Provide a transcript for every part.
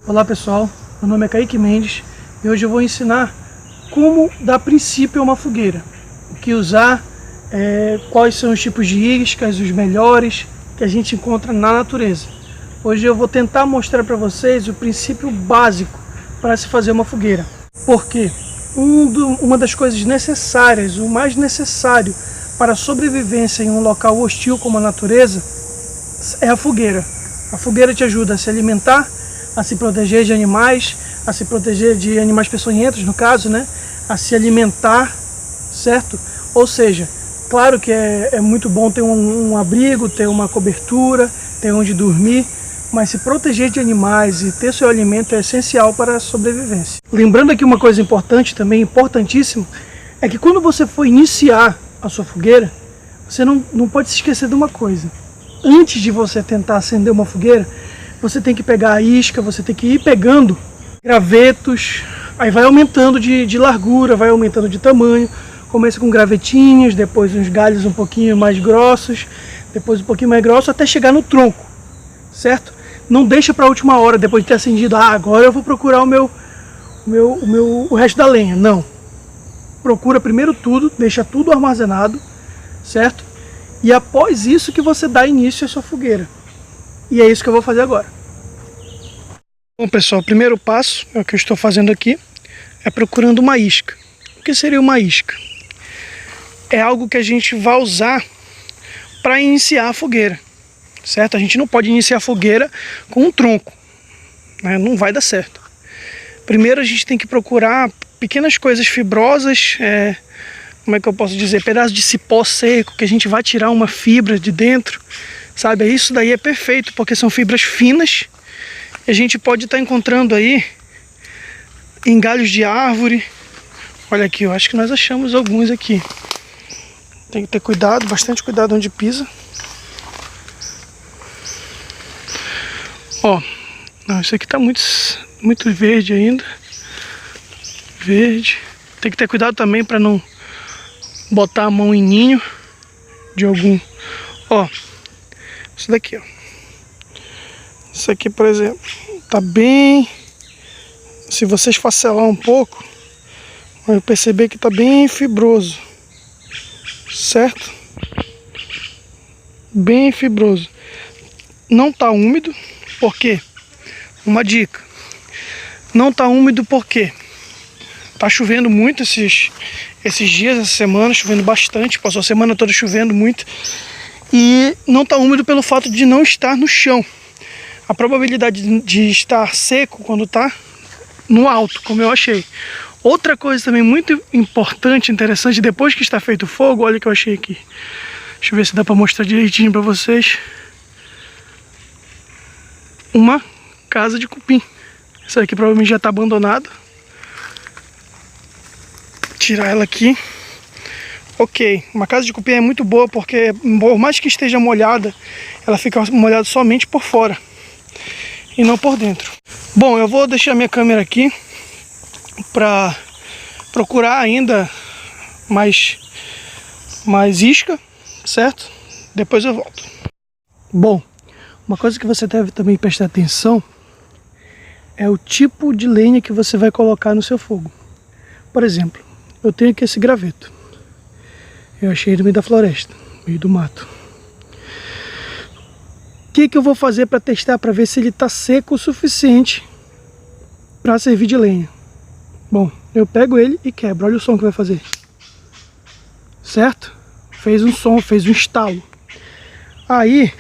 Olá pessoal, meu nome é Kaique Mendes e hoje eu vou ensinar como dar princípio a uma fogueira. O que usar, quais são os tipos de iscas, os melhores que a gente encontra na natureza. Hoje eu vou tentar mostrar para vocês o princípio básico para se fazer uma fogueira. Porque uma das coisas necessárias, o mais necessário para a sobrevivência em um local hostil como a natureza é a fogueira. A fogueira te ajuda a se alimentar, a se proteger de animais, a se proteger de animais peçonhentos, no caso, né? A se alimentar, certo? Ou seja, claro que é muito bom ter um abrigo, ter uma cobertura, ter onde dormir, mas se proteger de animais e ter seu alimento é essencial para a sobrevivência. Lembrando aqui uma coisa importante também, importantíssima, é que quando você for iniciar a sua fogueira, você não pode se esquecer de uma coisa. Antes de você tentar acender uma fogueira, você tem que pegar a isca, você tem que ir pegando gravetos, aí vai aumentando de largura, vai aumentando de tamanho, começa com gravetinhos, depois uns galhos um pouquinho mais grossos, depois um pouquinho mais grosso, até chegar no tronco, certo? Não deixa para a última hora, depois de ter acendido, agora eu vou procurar o resto da lenha. Não. Procura primeiro tudo, deixa tudo armazenado, certo? E após isso que você dá início à sua fogueira. E é isso que eu vou fazer agora. Bom pessoal, o primeiro passo, é o que eu estou fazendo aqui, é procurando uma isca. O que seria uma isca? É algo que a gente vai usar para iniciar a fogueira, certo? A gente não pode iniciar a fogueira com um tronco, né? Não vai dar certo. Primeiro a gente tem que procurar pequenas coisas fibrosas, como é que eu posso dizer, pedaços de cipó seco, que a gente vai tirar uma fibra de dentro, sabe? Isso daí é perfeito, porque são fibras finas, e a gente pode estar encontrando aí em galhos de árvore. Olha aqui, eu acho que nós achamos alguns aqui. Tem que ter cuidado, bastante cuidado onde pisa. Ó, não, isso aqui tá muito verde ainda. Verde. Tem que ter cuidado também para não botar a mão em ninho de algum. Ó, isso daqui, ó. Isso aqui, por exemplo, tá bem. Se você esfacelar um pouco, vai perceber que tá bem fibroso, certo? Bem fibroso. Não tá úmido, por quê? Uma dica. Não tá úmido porque tá chovendo muito esses dias, essa semana, chovendo bastante, passou a semana toda chovendo muito. E não está úmido pelo fato de não estar no chão. A probabilidade de estar seco quando está no alto, como eu achei. Outra coisa também muito importante, interessante, depois que está feito o fogo, olha o que eu achei aqui. Deixa eu ver se dá para mostrar direitinho para vocês. Uma casa de cupim. Essa aqui provavelmente já está abandonada. Tirar ela aqui. Ok, uma casa de cupim é muito boa porque, por mais que esteja molhada, ela fica molhada somente por fora e não por dentro. Bom, eu vou deixar minha câmera aqui para procurar ainda mais isca, certo? Depois eu volto. Bom, uma coisa que você deve também prestar atenção é o tipo de lenha que você vai colocar no seu fogo. Por exemplo, eu tenho aqui esse graveto. Eu achei ele no meio da floresta, no meio do mato. O que eu vou fazer para testar, para ver se ele está seco o suficiente para servir de lenha? Bom, eu pego ele e quebro. Olha o som que vai fazer. Certo? Fez um som, fez um estalo. Aí,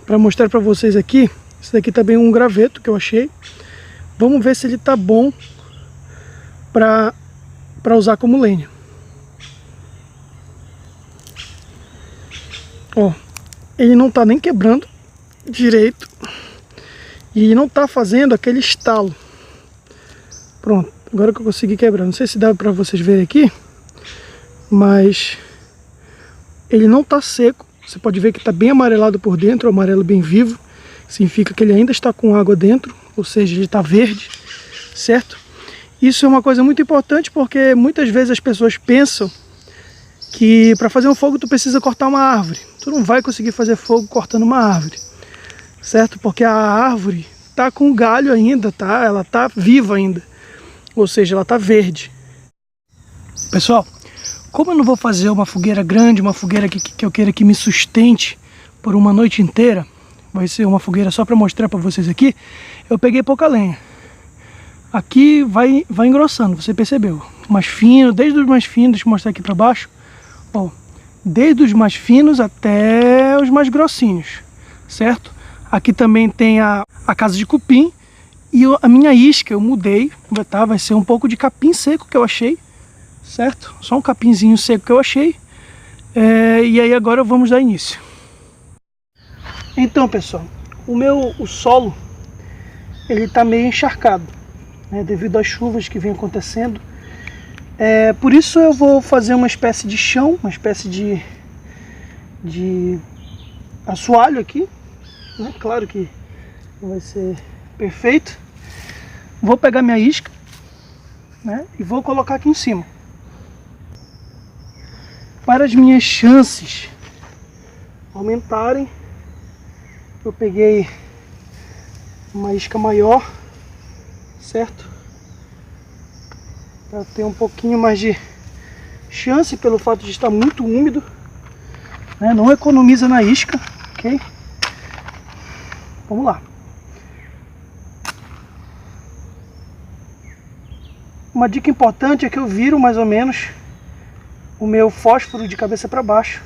para mostrar para vocês aqui, esse daqui também é um graveto que eu achei. Vamos ver se ele está bom para usar como lenha. Ó, ele não tá nem quebrando direito e não tá fazendo aquele estalo. Pronto, agora que eu consegui quebrar. Não sei se dá para vocês verem aqui, mas ele não tá seco. Você pode ver que tá bem amarelado por dentro, amarelo bem vivo. Significa que ele ainda está com água dentro, ou seja, ele está verde, certo? Isso é uma coisa muito importante porque muitas vezes as pessoas pensam que para fazer um fogo tu precisa cortar uma árvore. Tu não vai conseguir fazer fogo cortando uma árvore. certo? Porque a árvore tá com o galho ainda, tá? Ela tá viva ainda, ou seja, ela tá verde. Pessoal, como eu não vou fazer uma fogueira grande, uma fogueira que eu queira que me sustente por uma noite inteira, vai ser uma fogueira só para mostrar para vocês aqui, eu peguei pouca lenha. Aqui vai engrossando, você percebeu? Mais fino, desde os mais finos, deixa eu mostrar aqui para baixo, ó, desde os mais finos até os mais grossinhos, certo? Aqui também tem a casa de cupim e a minha isca eu mudei, tá? Vai ser um pouco de capim seco que eu achei, certo? Só um capinzinho seco que eu achei. E aí agora vamos dar início. Então, pessoal, o solo ele tá meio encharcado, né, devido às chuvas que vem acontecendo. Por isso eu vou fazer uma espécie de chão, uma espécie de assoalho aqui, né? Claro que não vai ser perfeito. Vou pegar minha isca, né, e vou colocar aqui em cima. Para as minhas chances aumentarem, eu peguei uma isca maior, certo? Para ter um pouquinho mais de chance, pelo fato de estar muito úmido, né? Não economiza na isca, ok? Vamos lá. Uma dica importante é que eu viro mais ou menos o meu fósforo de cabeça para baixo.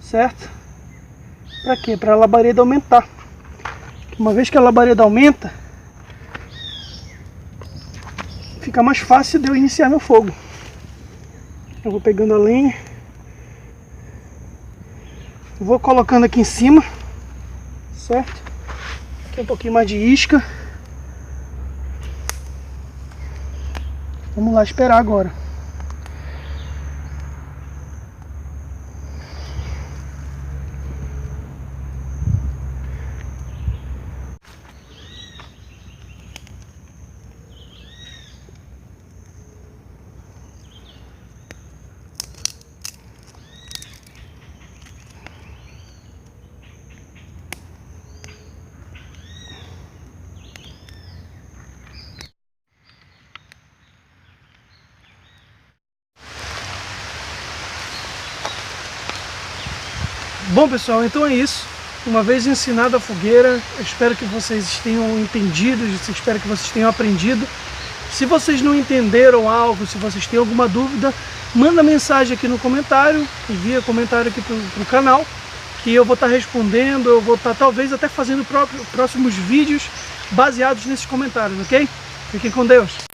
Certo? Para quê? Para a labareda aumentar. Uma vez que a labareda aumenta, fica mais fácil de eu iniciar meu fogo. Eu vou pegando a lenha, vou colocando aqui em cima, certo? Aqui um pouquinho mais de isca. Vamos lá esperar agora. Bom, pessoal, então é isso. Uma vez ensinada a fogueira, eu espero que vocês tenham entendido, espero que vocês tenham aprendido. Se vocês não entenderam algo, se vocês têm alguma dúvida, manda mensagem aqui no comentário, envia comentário aqui pro canal, que eu vou estar respondendo, eu vou estar talvez até fazendo próximos vídeos baseados nesses comentários, ok? Fiquem com Deus!